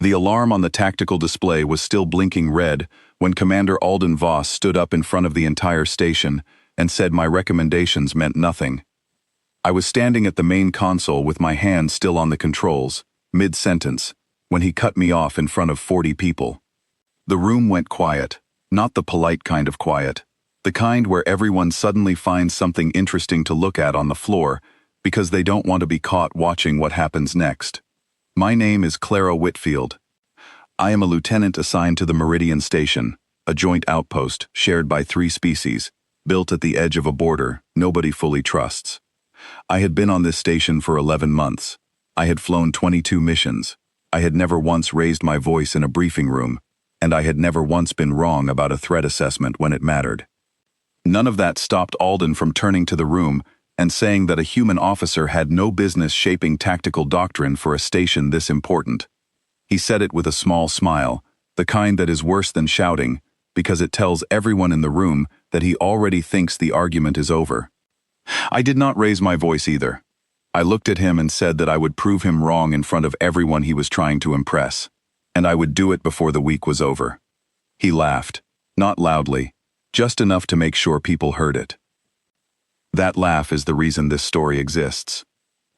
The alarm on the tactical display was still blinking red when Commander Alden Voss stood up in front of the entire station and said my recommendations meant nothing. I was standing at the main console with my hand still on the controls, mid-sentence, when he cut me off in front of 40 people. The room went quiet, not the polite kind of quiet, the kind where everyone suddenly finds something interesting to look at on the floor because they don't want to be caught watching what happens next. My name is Clara Whitfield. I am a lieutenant assigned to the Meridian Station, a joint outpost shared by 3 species, built at the edge of a border nobody fully trusts. I had been on this station for 11 months. I had flown 22 missions. I had never once raised my voice in a briefing room, and I had never once been wrong about a threat assessment when it mattered. None of that stopped Alden from turning to the room and saying that a human officer had no business shaping tactical doctrine for a station this important. He said it with a small smile, the kind that is worse than shouting, because it tells everyone in the room that he already thinks the argument is over. I did not raise my voice either. I looked at him and said that I would prove him wrong in front of everyone he was trying to impress, and I would do it before the week was over. He laughed, not loudly, just enough to make sure people heard it. That laugh is the reason this story exists.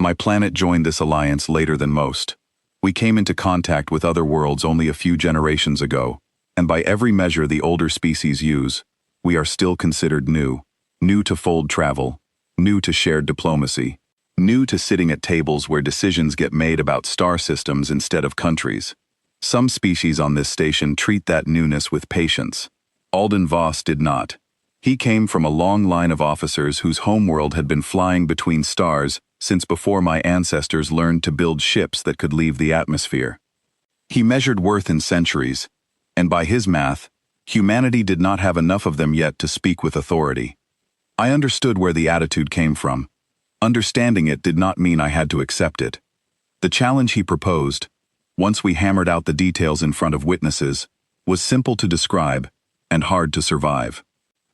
My planet joined this alliance later than most. We came into contact with other worlds only a few generations ago, and by every measure the older species use, we are still considered new. New to fold travel, new to shared diplomacy, new to sitting at tables where decisions get made about star systems instead of countries. Some species on this station treat that newness with patience. Alden Voss did not. He came from a long line of officers whose homeworld had been flying between stars since before my ancestors learned to build ships that could leave the atmosphere. He measured worth in centuries, and by his math, humanity did not have enough of them yet to speak with authority. I understood where the attitude came from. Understanding it did not mean I had to accept it. The challenge he proposed, once we hammered out the details in front of witnesses, was simple to describe and hard to survive.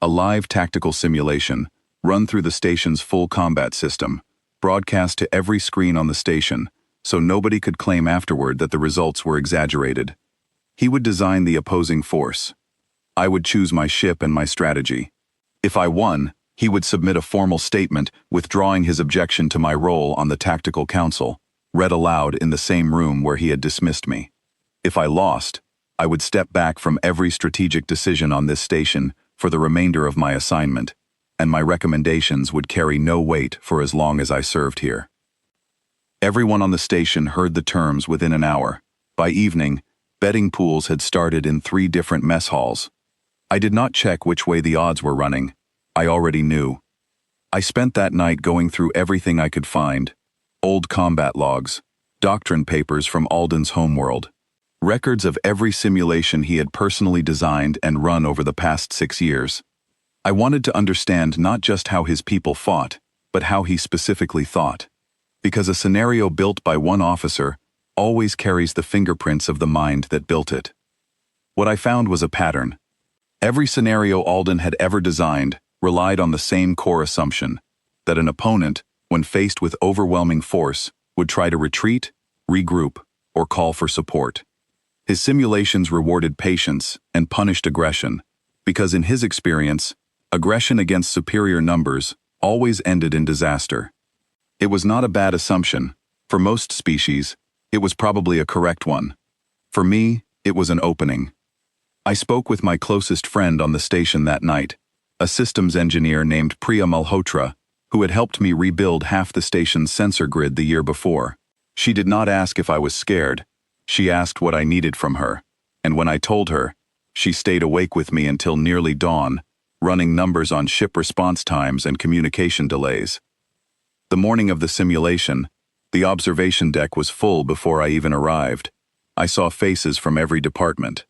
A live tactical simulation, run through the station's full combat system, broadcast to every screen on the station, so nobody could claim afterward that the results were exaggerated. He would design the opposing force. I would choose my ship and my strategy. If I won, he would submit a formal statement withdrawing his objection to my role on the Tactical Council, read aloud in the same room where he had dismissed me. If I lost, I would step back from every strategic decision on this station for the remainder of my assignment, and my recommendations would carry no weight for as long as I served here. Everyone on the station heard the terms within an hour. By evening, betting pools had started in 3 different mess halls. I did not check which way the odds were running. I already knew. I spent that night going through everything I could find: old combat logs, doctrine papers from Alden's homeworld, records of every simulation he had personally designed and run over the past 6 years. I wanted to understand not just how his people fought, but how he specifically thought. Because a scenario built by one officer always carries the fingerprints of the mind that built it. What I found was a pattern. Every scenario Alden had ever designed relied on the same core assumption, that an opponent, when faced with overwhelming force, would try to retreat, regroup, or call for support. His simulations rewarded patience and punished aggression, because in his experience, aggression against superior numbers always ended in disaster. It was not a bad assumption. For most species, it was probably a correct one. For me, it was an opening. I spoke with my closest friend on the station that night, a systems engineer named Priya Malhotra, who had helped me rebuild half the station's sensor grid the year before. She did not ask if I was scared. She asked what I needed from her, and when I told her, she stayed awake with me until nearly dawn, running numbers on ship response times and communication delays. The morning of the simulation, the observation deck was full before I even arrived. I saw faces from every department: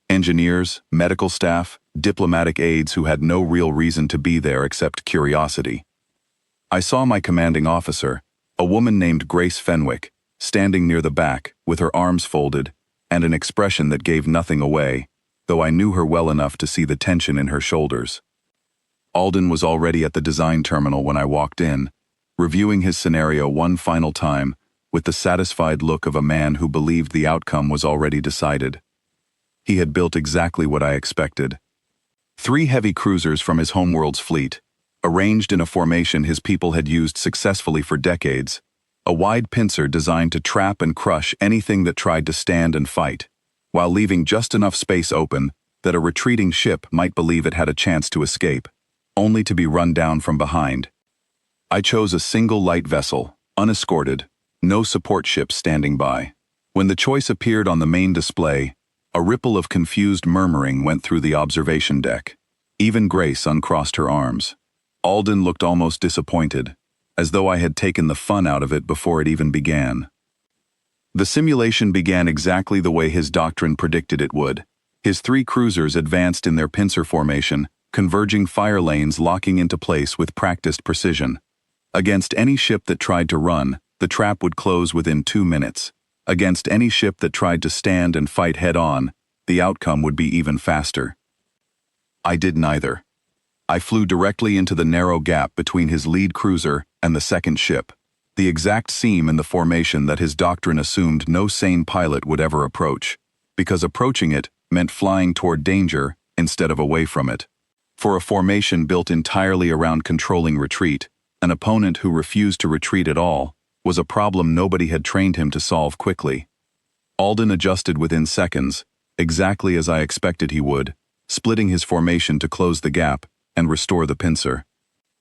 engineers, medical staff, diplomatic aides who had no real reason to be there except curiosity. I saw my commanding officer, a woman named Grace Fenwick, standing near the back, with her arms folded, and an expression that gave nothing away, though I knew her well enough to see the tension in her shoulders. Alden was already at the design terminal when I walked in, reviewing his scenario one final time with the satisfied look of a man who believed the outcome was already decided. He had built exactly what I expected. 3 heavy cruisers from his homeworld's fleet, arranged in a formation his people had used successfully for decades, a wide pincer designed to trap and crush anything that tried to stand and fight, while leaving just enough space open that a retreating ship might believe it had a chance to escape, only to be run down from behind. I chose a single light vessel, unescorted, no support ships standing by. When the choice appeared on the main display, a ripple of confused murmuring went through the observation deck. Even Grace uncrossed her arms. Alden looked almost disappointed, as though I had taken the fun out of it before it even began. The simulation began exactly the way his doctrine predicted it would. His 3 cruisers advanced in their pincer formation, converging fire lanes locking into place with practiced precision. Against any ship that tried to run, the trap would close within 2 minutes. Against any ship that tried to stand and fight head-on, the outcome would be even faster. I did neither. I flew directly into the narrow gap between his lead cruiser and the second ship, the exact seam in the formation that his doctrine assumed no sane pilot would ever approach, because approaching it meant flying toward danger instead of away from it. For a formation built entirely around controlling retreat, an opponent who refused to retreat at all was a problem nobody had trained him to solve quickly. Alden adjusted within seconds, exactly as I expected he would, splitting his formation to close the gap and restore the pincer.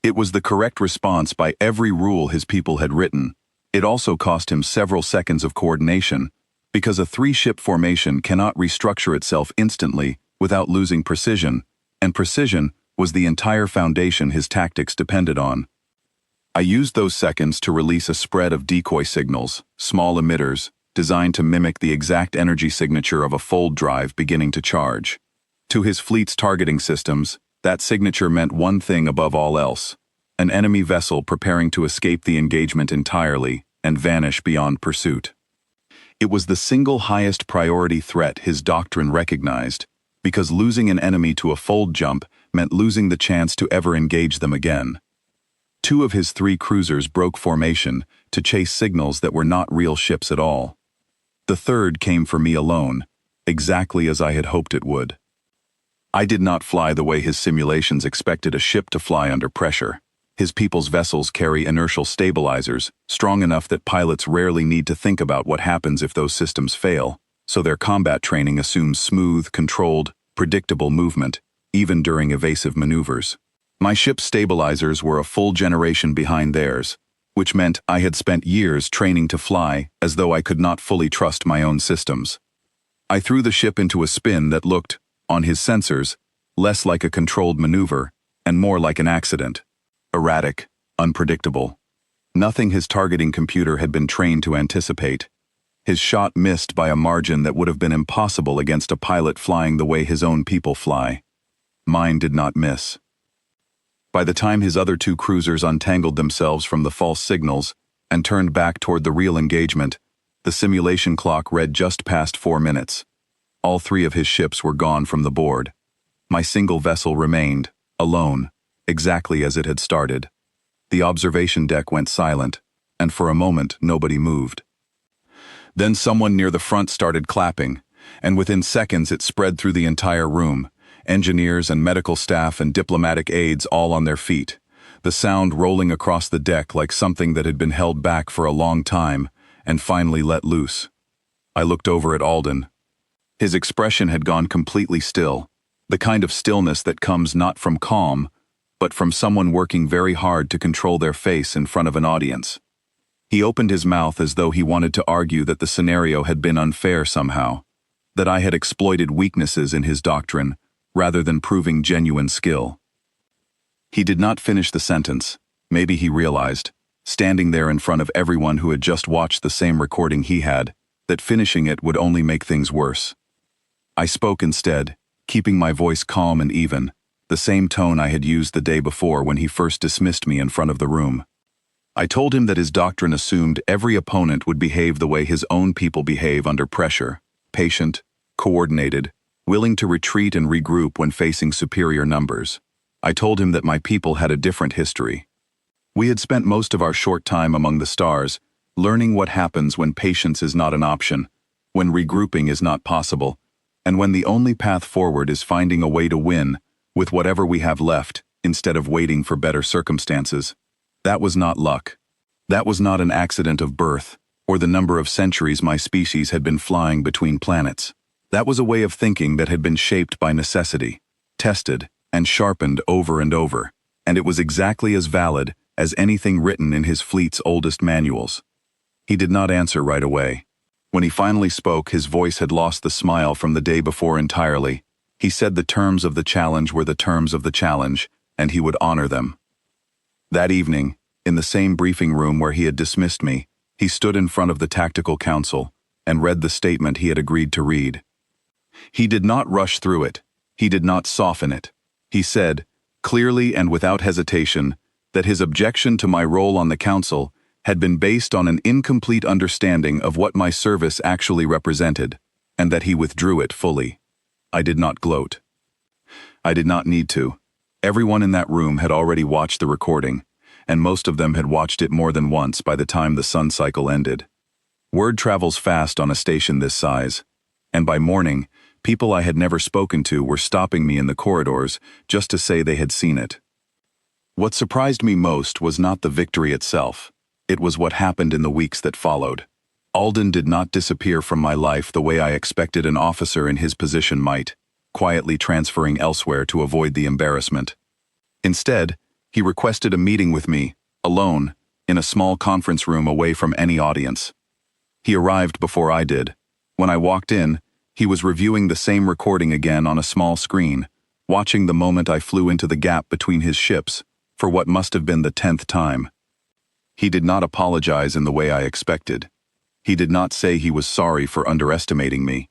It was the correct response by every rule his people had written. It also cost him several seconds of coordination, because a 3-ship formation cannot restructure itself instantly without losing precision, and precision was the entire foundation his tactics depended on. I used those seconds to release a spread of decoy signals, small emitters, designed to mimic the exact energy signature of a fold drive beginning to charge. To his fleet's targeting systems, that signature meant one thing above all else: an enemy vessel preparing to escape the engagement entirely and vanish beyond pursuit. It was the single highest priority threat his doctrine recognized, because losing an enemy to a fold jump meant losing the chance to ever engage them again. 2 of his 3 cruisers broke formation to chase signals that were not real ships at all. The 3rd came for me alone, exactly as I had hoped it would. I did not fly the way his simulations expected a ship to fly under pressure. His people's vessels carry inertial stabilizers, strong enough that pilots rarely need to think about what happens if those systems fail, so their combat training assumes smooth, controlled, predictable movement, even during evasive maneuvers. My ship's stabilizers were a full generation behind theirs, which meant I had spent years training to fly as though I could not fully trust my own systems. I threw the ship into a spin that looked, on his sensors, less like a controlled maneuver and more like an accident. Erratic, unpredictable. Nothing his targeting computer had been trained to anticipate. His shot missed by a margin that would have been impossible against a pilot flying the way his own people fly. Mine did not miss. By the time his other 2 cruisers untangled themselves from the false signals and turned back toward the real engagement, the simulation clock read just past 4 minutes. All 3 of his ships were gone from the board. My single vessel remained, alone, exactly as it had started. The observation deck went silent, and for a moment nobody moved. Then someone near the front started clapping, and within seconds it spread through the entire room. Engineers and medical staff and diplomatic aides all on their feet, the sound rolling across the deck like something that had been held back for a long time and finally let loose. I looked over at Alden. His expression had gone completely still, the kind of stillness that comes not from calm, but from someone working very hard to control their face in front of an audience. He opened his mouth as though he wanted to argue that the scenario had been unfair somehow, that I had exploited weaknesses in his doctrine, rather than proving genuine skill. He did not finish the sentence. Maybe he realized, standing there in front of everyone who had just watched the same recording he had, that finishing it would only make things worse. I spoke instead, keeping my voice calm and even, the same tone I had used the day before when he first dismissed me in front of the room. I told him that his doctrine assumed every opponent would behave the way his own people behave under pressure, patient, coordinated, willing to retreat and regroup when facing superior numbers. I told him that my people had a different history. We had spent most of our short time among the stars, learning what happens when patience is not an option, when regrouping is not possible, and when the only path forward is finding a way to win with whatever we have left instead of waiting for better circumstances. That was not luck. That was not an accident of birth, or the number of centuries my species had been flying between planets. That was a way of thinking that had been shaped by necessity, tested, and sharpened over and over, and it was exactly as valid as anything written in his fleet's oldest manuals. He did not answer right away. When he finally spoke, his voice had lost the smile from the day before entirely. He said the terms of the challenge were the terms of the challenge, and he would honor them. That evening, in the same briefing room where he had dismissed me, he stood in front of the Tactical Council and read the statement he had agreed to read. He did not rush through it. He did not soften it. He said, clearly and without hesitation, that his objection to my role on the council had been based on an incomplete understanding of what my service actually represented, and that he withdrew it fully. I did not gloat. I did not need to. Everyone in that room had already watched the recording, and most of them had watched it more than once by the time the sun cycle ended. Word travels fast on a station this size, and by morning, people I had never spoken to were stopping me in the corridors just to say they had seen it. What surprised me most was not the victory itself. It was what happened in the weeks that followed. Alden did not disappear from my life the way I expected an officer in his position might, quietly transferring elsewhere to avoid the embarrassment. Instead, he requested a meeting with me, alone, in a small conference room away from any audience. He arrived before I did. When I walked in, he was reviewing the same recording again on a small screen, watching the moment I flew into the gap between his ships, for what must have been the 10th time. He did not apologize in the way I expected. He did not say he was sorry for underestimating me.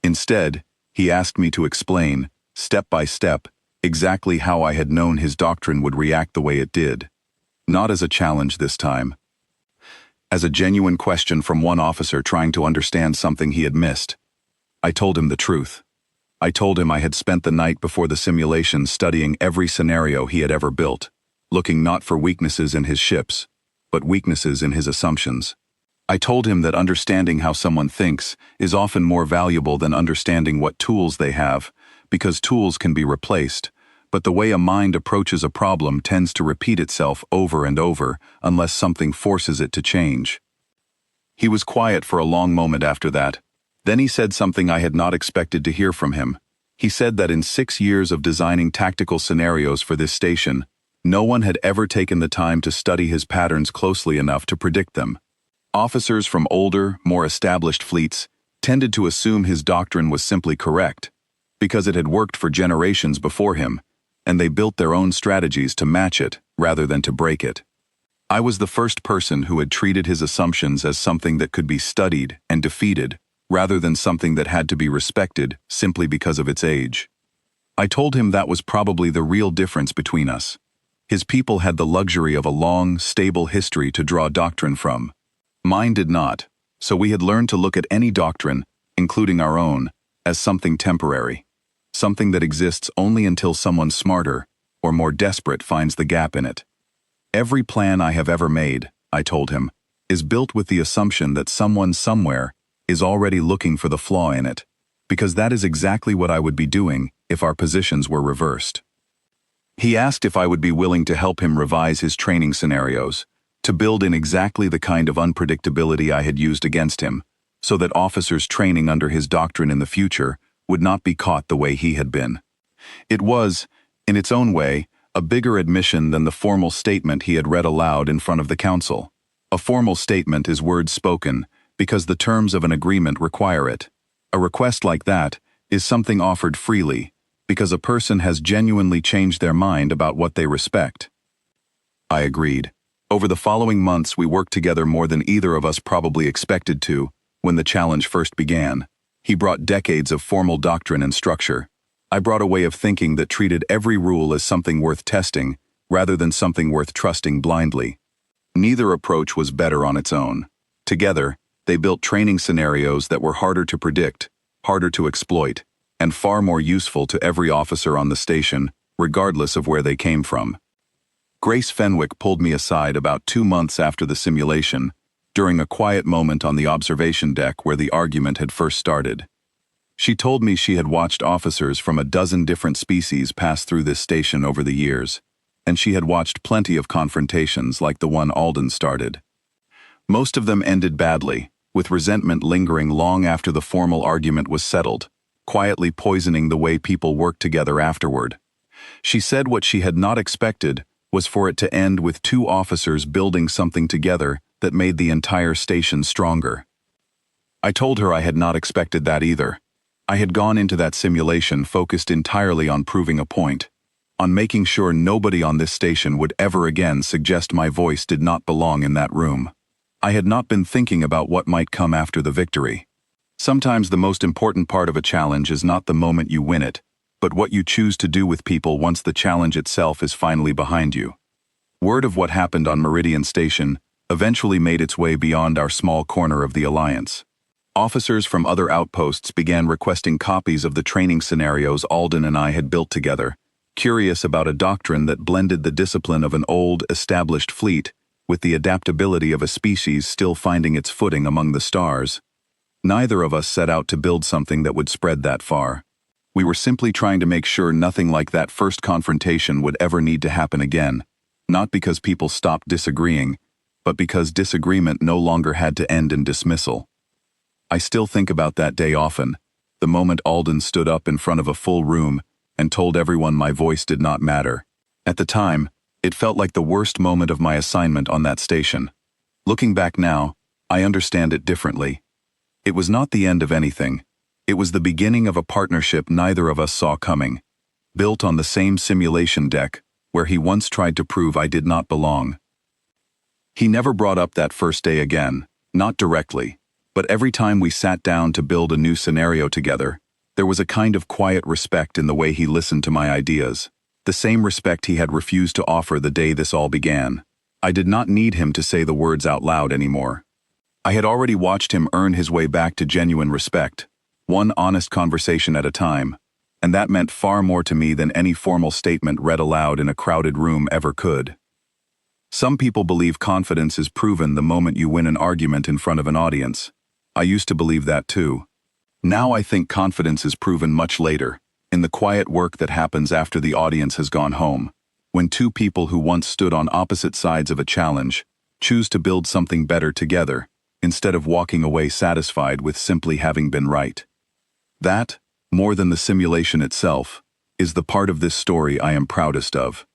Instead, he asked me to explain, step by step, exactly how I had known his doctrine would react the way it did. Not as a challenge this time. As a genuine question from one officer trying to understand something he had missed. I told him the truth. I told him I had spent the night before the simulation studying every scenario he had ever built, looking not for weaknesses in his ships, but weaknesses in his assumptions. I told him that understanding how someone thinks is often more valuable than understanding what tools they have, because tools can be replaced, but the way a mind approaches a problem tends to repeat itself over and over unless something forces it to change. He was quiet for a long moment after that. Then he said something I had not expected to hear from him. He said that in 6 years of designing tactical scenarios for this station, no one had ever taken the time to study his patterns closely enough to predict them. Officers from older, more established fleets tended to assume his doctrine was simply correct, because it had worked for generations before him, and they built their own strategies to match it rather than to break it. I was the first person who had treated his assumptions as something that could be studied and defeated, rather than something that had to be respected simply because of its age. I told him that was probably the real difference between us. His people had the luxury of a long, stable history to draw doctrine from. Mine did not, so we had learned to look at any doctrine, including our own, as something temporary, something that exists only until someone smarter or more desperate finds the gap in it. Every plan I have ever made, I told him, is built with the assumption that someone somewhere is already looking for the flaw in it, because that is exactly what I would be doing if our positions were reversed. He asked if I would be willing to help him revise his training scenarios, to build in exactly the kind of unpredictability I had used against him, so that officers training under his doctrine in the future would not be caught the way he had been. It was, in its own way, a bigger admission than the formal statement he had read aloud in front of the council. A formal statement is words spoken, because the terms of an agreement require it. A request like that is something offered freely, because a person has genuinely changed their mind about what they respect. I agreed. Over the following months, we worked together more than either of us probably expected to when the challenge first began. He brought decades of formal doctrine and structure. I brought a way of thinking that treated every rule as something worth testing, rather than something worth trusting blindly. Neither approach was better on its own. Together, they built training scenarios that were harder to predict, harder to exploit, and far more useful to every officer on the station, regardless of where they came from. Grace Fenwick pulled me aside about 2 months after the simulation during a quiet moment on the observation deck where the argument had first started. She told me she had watched officers from a dozen different species pass through this station over the years, and she had watched plenty of confrontations like the one Alden started. Most of them ended badly, with resentment lingering long after the formal argument was settled, quietly poisoning the way people worked together afterward. She said what she had not expected was for it to end with two officers building something together that made the entire station stronger. I told her I had not expected that either. I had gone into that simulation focused entirely on proving a point, on making sure nobody on this station would ever again suggest my voice did not belong in that room. I had not been thinking about what might come after the victory. Sometimes the most important part of a challenge is not the moment you win it, but what you choose to do with people once the challenge itself is finally behind you. Word of what happened on Meridian Station eventually made its way beyond our small corner of the Alliance. Officers from other outposts began requesting copies of the training scenarios Alden and I had built together, curious about a doctrine that blended the discipline of an old, established fleet with the adaptability of a species still finding its footing among the stars. Neither of us set out to build something that would spread that far. We were simply trying to make sure nothing like that first confrontation would ever need to happen again, not because people stopped disagreeing, but because disagreement no longer had to end in dismissal. I still think about that day often, the moment Alden stood up in front of a full room and told everyone my voice did not matter. At the time, it felt like the worst moment of my assignment on that station. Looking back now, I understand it differently. It was not the end of anything. It was the beginning of a partnership neither of us saw coming, built on the same simulation deck where he once tried to prove I did not belong. He never brought up that first day again, not directly, but every time we sat down to build a new scenario together, there was a kind of quiet respect in the way he listened to my ideas, the same respect he had refused to offer the day this all began. I did not need him to say the words out loud anymore. I had already watched him earn his way back to genuine respect, one honest conversation at a time, and that meant far more to me than any formal statement read aloud in a crowded room ever could. Some people believe confidence is proven the moment you win an argument in front of an audience. I used to believe that too. Now I think confidence is proven much later, in the quiet work that happens after the audience has gone home, when two people who once stood on opposite sides of a challenge choose to build something better together, instead of walking away satisfied with simply having been right. That, more than the simulation itself, is the part of this story I am proudest of.